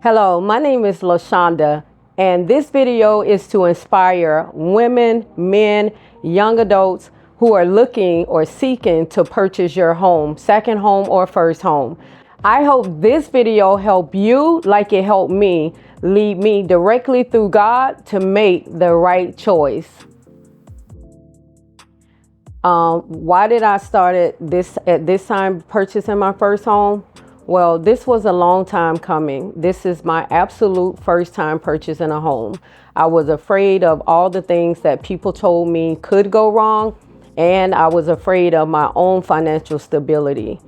Hello, my name is LaShonda, and this video is to inspire women, men, young adults who are looking or seeking to purchase your home, second home or first home. I hope this video help you like it helped me, lead me directly through God to make the right choice. Why did I start at this time purchasing my first home? Well, this was a long time coming. This is my absolute first time purchasing a home. I was afraid of all the things that people told me could go wrong, and I was afraid of my own financial stability.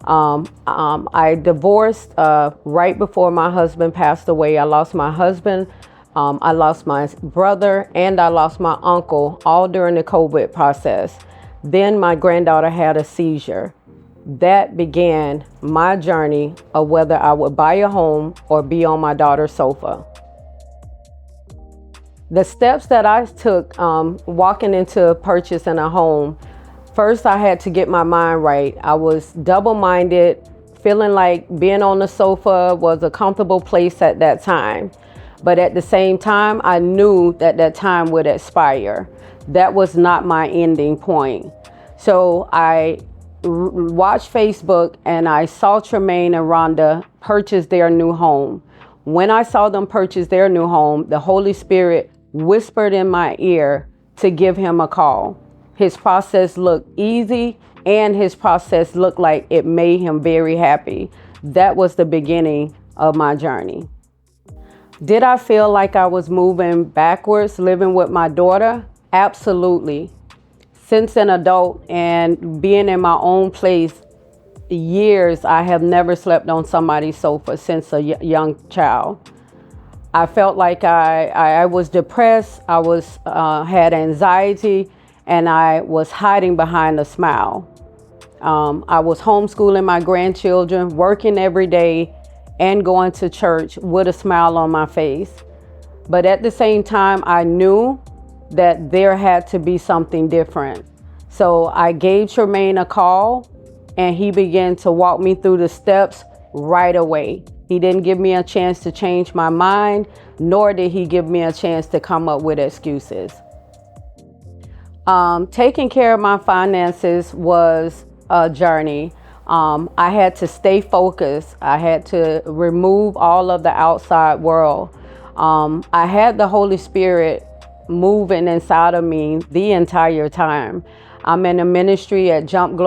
I divorced right before my husband passed away. I lost my husband, I lost my brother, and I lost my uncle, all during the COVID process. Then my granddaughter had a seizure. That began my journey of whether I would buy a home or be on my daughter's sofa. The steps that I took walking into purchasing a home, first I had to get my mind right. I was double-minded, feeling like being on the sofa was a comfortable place at that time. But at the same time, I knew that that time would expire. That was not my ending point. So I watched Facebook and I saw Tramayne and Rhonda purchase their new home. When I saw them purchase their new home, the Holy Spirit whispered in my ear to give him a call. His process looked easy and his process looked like it made him very happy. That was the beginning of my journey. Did I feel like I was moving backwards living with my daughter? Absolutely. Since an adult and being in my own place years, I have never slept on somebody's sofa since a young child. I felt like I was depressed, had anxiety, and I was hiding behind a smile. I was homeschooling my grandchildren, working every day, and going to church with a smile on my face. But at the same time, I knew that there had to be something different. So I gave Tramayne a call and he began to walk me through the steps right away. He didn't give me a chance to change my mind, nor did he give me a chance to come up with excuses. Taking care of my finances was a journey. I had to stay focused. I had to remove all of the outside world. I had the Holy Spirit moving inside of me the entire time. I'm in a ministry at Jump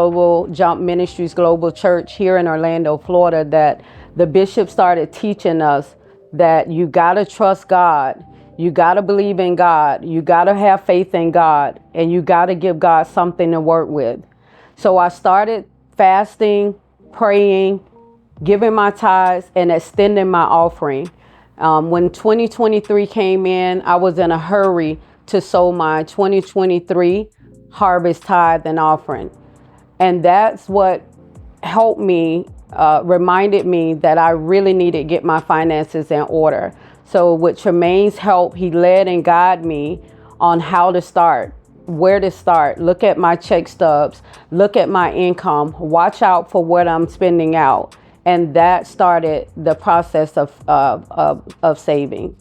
Ministries Global Church here in Orlando, Florida, that the bishop started teaching us that you got to trust God. You got to believe in God. You got to have faith in God, and you got to give God something to work with. So I started fasting, praying, giving my tithes, and extending my offering. When 2023 came in, I was in a hurry to sow my 2023 harvest tithe and offering. And that's what helped me, reminded me that I really needed to get my finances in order. So with Tramayne's help, he led and guided me on how to start, where to start. Look at my check stubs, look at my income, watch out for what I'm spending out. And that started the process of saving.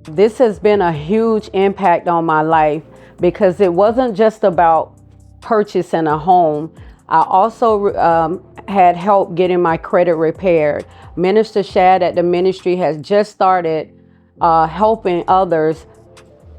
This has been a huge impact on my life because it wasn't just about purchasing a home. I also had help getting my credit repaired. Minister Shad at the ministry has just started helping others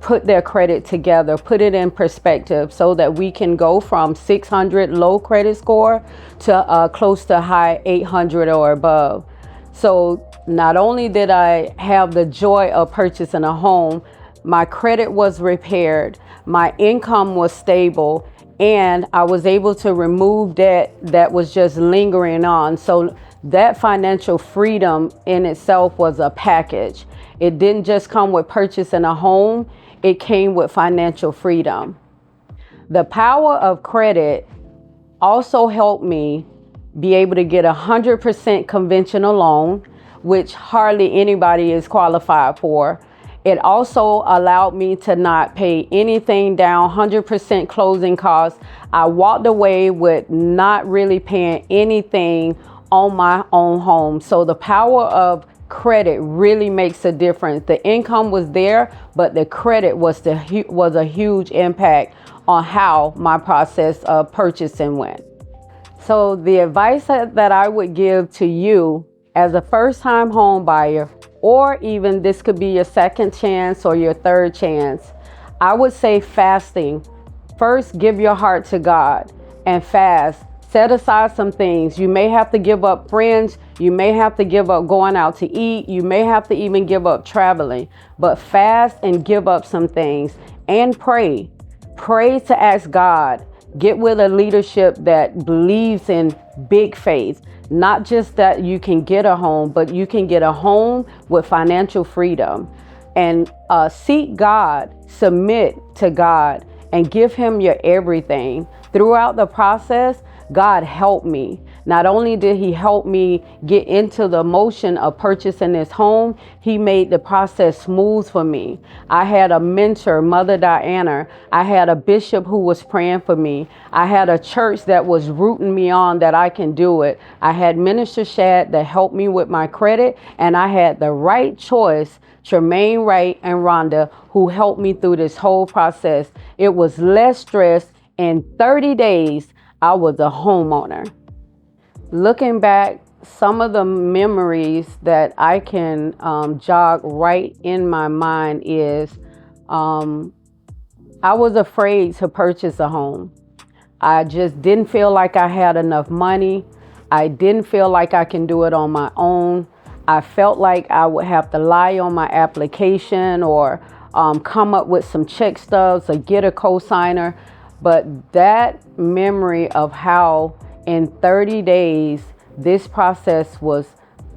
put their credit together, put it in perspective so that we can go from 600 low credit score to close to high 800 or above. So not only did I have the joy of purchasing a home, my credit was repaired, my income was stable, and I was able to remove debt that was just lingering on. So that financial freedom in itself was a package. It didn't just come with purchasing a home, it came with financial freedom. The power of credit also helped me be able to get 100% conventional loan, which hardly anybody is qualified for. It also allowed me to not pay anything down, 100% closing costs. I walked away with not really paying anything on my own home. So the power of credit really makes a difference. The income was there, but the credit was a huge impact on how my process of purchasing went. So the advice that I would give to you as a first-time home buyer, or even this could be your second chance or your third chance, I would say fasting. First, give your heart to God and fast. Set aside some things. You may have to give up friends. You may have to give up going out to eat. You may have to even give up traveling. But fast and give up some things and pray. Pray to ask God. Get with a leadership that believes in big faith. Not just that you can get a home, but you can get a home with financial freedom. And seek God, submit to God, and give him your everything. Throughout the process, God helped me. Not only did he help me get into the motion of purchasing this home, he made the process smooth for me. I had a mentor, Mother Diana. I had a bishop who was praying for me. I had a church that was rooting me on that I can do it. I had Minister Shad that helped me with my credit, and I had the right choice, Tramayne, Wright, and Rhonda, who helped me through this whole process. It was less stress. In 30 days, I was a homeowner. Looking back, some of the memories that I can jog right in my mind is I was afraid to purchase a home. I just didn't feel like I had enough money. I didn't feel like I can do it on my own. I felt like I would have to lie on my application or come up with some check stubs or get a cosigner. But that memory of how in 30 days this process was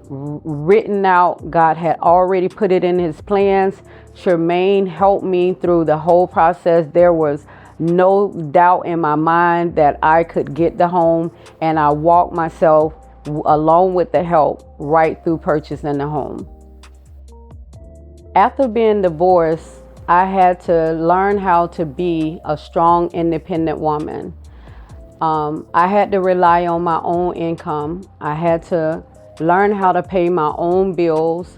written out, God had already put it in his plans. Tramayne helped me through the whole process. There was no doubt in my mind that I could get the home, and I walked myself, along with the help, right through purchasing the home. After being divorced, I had to learn how to be a strong, independent woman. I had to rely on my own income. I had to learn how to pay my own bills.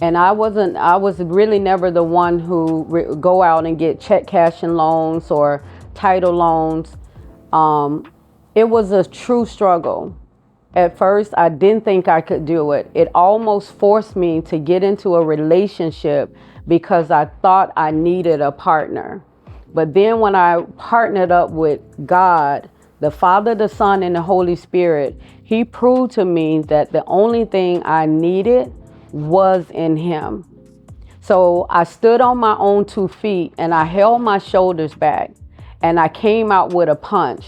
And I was really never the one who go out and get check cashing loans or title loans. It was a true struggle. At first, I didn't think I could do it. It almost forced me to get into a relationship because I thought I needed a partner. But then when I partnered up with God, the Father, the Son, and the Holy Spirit, he proved to me that the only thing I needed was in him. So I stood on my own 2 feet and I held my shoulders back and I came out with a punch.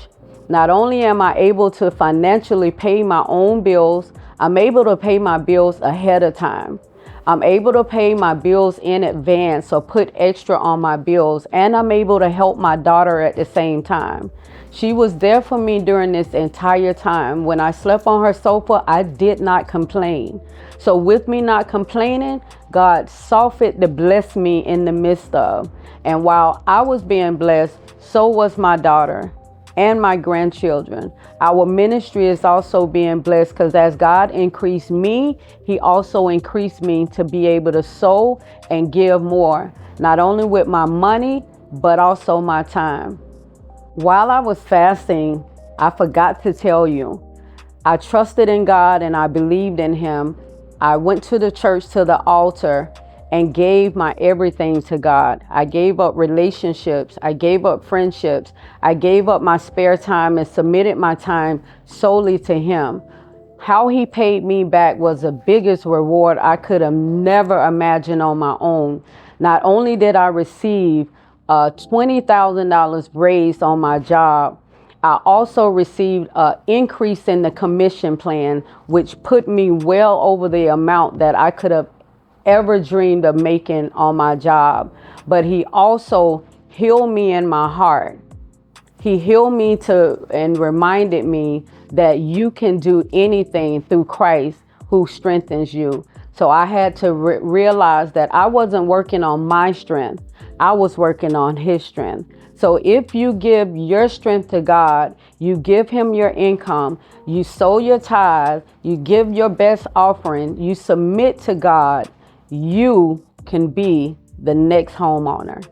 Not only am I able to financially pay my own bills, I'm able to pay my bills ahead of time. I'm able to pay my bills in advance or put extra on my bills, and I'm able to help my daughter at the same time. She was there for me during this entire time. When I slept on her sofa, I did not complain. So with me not complaining, God saw fit to bless me in the midst of. And while I was being blessed, so was my daughter and my grandchildren. Our ministry is also being blessed because as God increased me, he also increased me to be able to sow and give more, not only with my money, but also my time. While I was fasting, I forgot to tell you, I trusted in God and I believed in him. I went to the church, to the altar, and gave my everything to God. I gave up relationships. I gave up friendships. I gave up my spare time and submitted my time solely to him. How he paid me back was the biggest reward I could have never imagined on my own. Not only did I receive $20,000 raised on my job, I also received an increase in the commission plan, which put me well over the amount that I could have ever dreamed of making on my job. But he also healed me in my heart. He healed me and reminded me that you can do anything through Christ who strengthens you. So I had to realize that I wasn't working on my strength. I was working on his strength. So if you give your strength to God, you give him your income, you sow your tithe, you give your best offering, you submit to God, you can be the next homeowner.